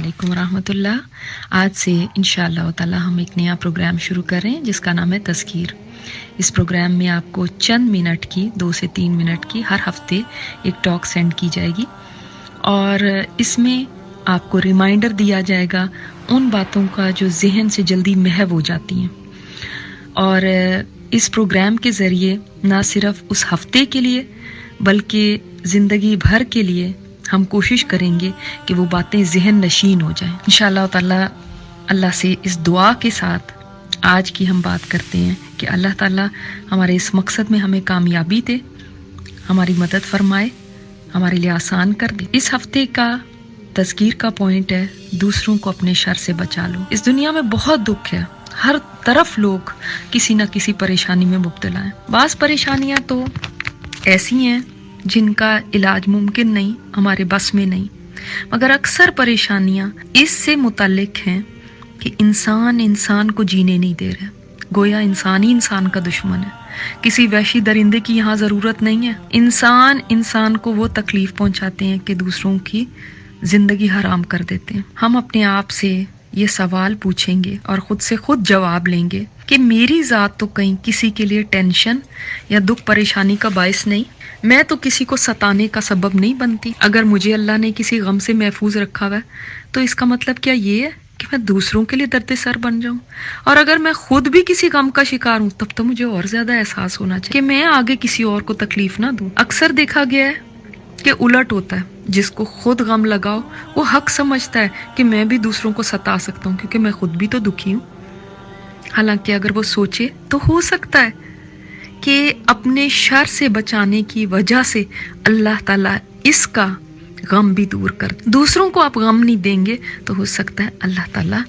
अस्सलामुअलैकुम वरहमतुल्लाह। आज से इंशाअल्लाह ताला हम एक नया प्रोग्राम शुरू कर रहे हैं जिसका नाम है तज़कीर। इस प्रोग्राम में आपको चंद मिनट की 2 से 3 मिनट की हर हफ्ते एक टॉक सेंड की जाएगी और इसमें आपको रिमाइंडर दिया जाएगा उन बातों का जो जहन से जल्दी महव हो जाती हैं। और इस प्रोग्राम के ज़रिए ना सिर्फ उस हफ्ते के लिए बल्कि ज़िंदगी भर के लिए हम कोशिश करेंगे कि वो बातें ज़हन नशीन हो जाएं। इंशाअल्लाह ताला अल्लाह से इस दुआ के साथ आज की हम बात करते हैं कि अल्लाह ताला हमारे इस मकसद में हमें कामयाबी दे, हमारी मदद फरमाए, हमारे लिए आसान कर दे। इस हफ्ते का तज़कीर का पॉइंट है दूसरों को अपने शर से बचा लो। इस दुनिया में बहुत दुख है, हर तरफ लोग किसी न किसी परेशानी में मुब्तला हैं। बाज़ परेशानियां तो ऐसी हैं जिनका इलाज मुमकिन नहीं, हमारे बस में नहीं, मगर अक्सर परेशानियां इससे मुताल्लिक हैं कि इंसान को जीने नहीं दे रहा। गोया इंसान ही इंसान का दुश्मन है। किसी वहशी दरिंदे की यहाँ ज़रूरत नहीं है। इंसान को वो तकलीफ़ पहुँचाते हैं कि दूसरों की ज़िंदगी हराम कर देते हैं। हम अपने आप से ये सवाल पूछेंगे और ख़ुद से ख़ुद जवाब लेंगे कि मेरी ज़ात तो कहीं किसी के लिए टेंशन या दुख परेशानी का बायस नहीं, मैं तो किसी को सताने का सबब नहीं बनती। अगर मुझे अल्लाह ने किसी गम से महफूज रखा हुआ है तो इसका मतलब क्या ये है कि मैं दूसरों के लिए दर्द सर बन जाऊं? और अगर मैं खुद भी किसी गम का शिकार हूं तब तो मुझे और ज्यादा एहसास होना चाहिए कि मैं आगे किसी और को तकलीफ ना दूं। अक्सर देखा गया है कि उलट होता है, जिसको खुद गम लगाओ वो हक समझता है कि मैं भी दूसरों को सता सकता हूँ क्योंकि मैं खुद भी तो दुखी हूँ। हालांकि अगर वो सोचे तो हो सकता है कि अपने शर से बचाने की वजह से अल्लाह ताला इसका गम भी दूर कर। दूसरों को आप गम नहीं देंगे तो हो सकता है अल्लाह ताला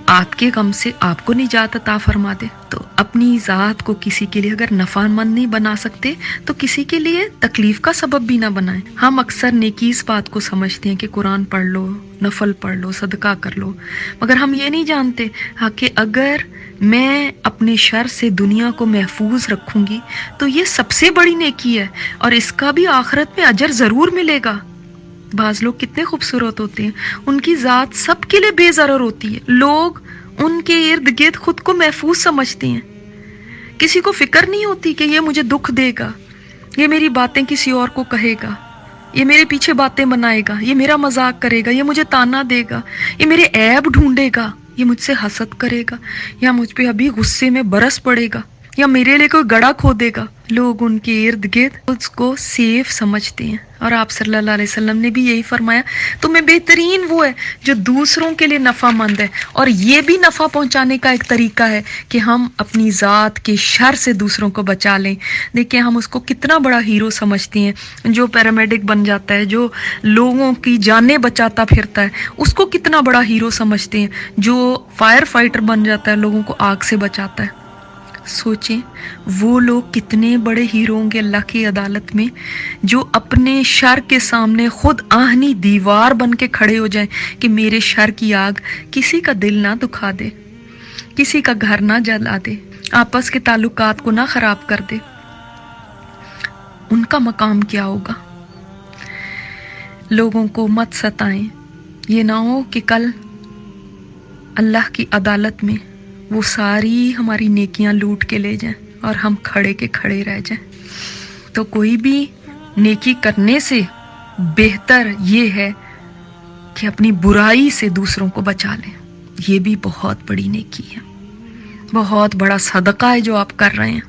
आपके गम से आपको निजात अता फरमा दे। तो अपनी ज़ात को किसी के लिए अगर नफ़ामंद नहीं बना सकते तो किसी के लिए तकलीफ़ का सबब भी ना बनाएं। हम अक्सर नेकी इस बात को समझते हैं कि कुरान पढ़ लो, नफल पढ़ लो, सदका कर लो, मगर हम ये नहीं जानते कि अगर मैं अपने शर से दुनिया को महफूज रखूंगी तो ये सबसे बड़ी नेकी है और इसका भी आखिरत में अजर ज़रूर मिलेगा। बाज़ लोग कितने खूबसूरत होते हैं, उनकी ज़ात सबके लिए बेज़रर होती है, लोग उनके इर्द गिर्द खुद को महफूज समझते हैं। किसी को फिक्र नहीं होती कि ये मुझे दुख देगा, ये मेरी बातें किसी और को कहेगा, ये मेरे पीछे बातें बनाएगा, ये मेरा मजाक करेगा, ये मुझे ताना देगा, ये मेरे ऐब ढूंढेगा, ये मुझसे हसद करेगा या मुझ पे अभी गुस्से में बरस पड़ेगा या मेरे लिए कोई गड़ा खोदेगा। लोग उनके इर्द गिर्द उसको सेफ समझते हैं और आप सल्लल्लाहु अलैहि वसल्लम ने भी यही फरमाया, तुम्हें बेहतरीन वो है जो दूसरों के लिए नफ़ामंद है। और ये भी नफ़ा पहुंचाने का एक तरीका है कि हम अपनी ज़ात के शर से दूसरों को बचा लें। देखिए हम उसको कितना बड़ा हीरो समझते हैं, जो पैरामेडिक बन जाता है, जो लोगों की जानें बचाता फिरता है, उसको कितना बड़ा हीरो समझते हैं। जो फायर फाइटर बन जाता है, लोगों को आग से बचाता है। सोचें वो लोग कितने बड़े हीरो होंगे अल्लाह की अदालत में, जो अपने शर के सामने खुद आहनी दीवार बन के खड़े हो जाएं कि मेरे शर की आग किसी का दिल ना दुखा दे, किसी का घर ना जला दे, आपस के ताल्लुकात को ना खराब कर दे। उनका मकाम क्या होगा? लोगों को मत सताएं, ये ना हो कि कल अल्लाह की अदालत में वो सारी हमारी नेकियां लूट के ले जाएं और हम खड़े के खड़े रह जाएं। तो कोई भी नेकी करने से बेहतर ये है कि अपनी बुराई से दूसरों को बचा लें। ये भी बहुत बड़ी नेकी है, बहुत बड़ा सदका है जो आप कर रहे हैं।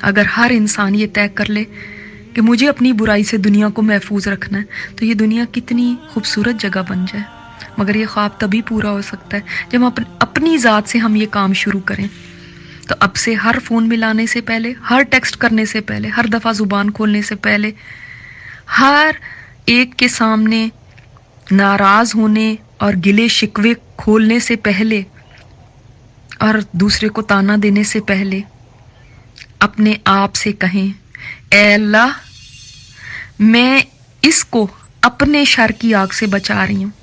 अगर हर इंसान ये तय कर ले कि मुझे अपनी बुराई से दुनिया को महफूज रखना है तो ये दुनिया कितनी खूबसूरत जगह बन जाए। मगर ये ख्वाब तभी पूरा हो सकता है जब हम अपनी ज़ात से हम ये काम शुरू करें। तो अब से हर फ़ोन मिलाने से पहले, हर टेक्स्ट करने से पहले, हर दफ़ा ज़ुबान खोलने से पहले, हर एक के सामने नाराज़ होने और गिले शिकवे खोलने से पहले और दूसरे को ताना देने से पहले अपने आप से कहें, ऐ अल्लाह मैं इसको अपने शर की आग से बचा रही हूँ,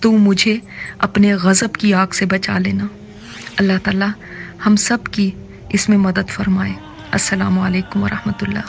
तो मुझे अपने गज़ब की आग से बचा लेना। अल्लाह ताला हम सब की इसमें मदद फरमाए। अस्सलामु अलैकुम वरहमतुल्लाह।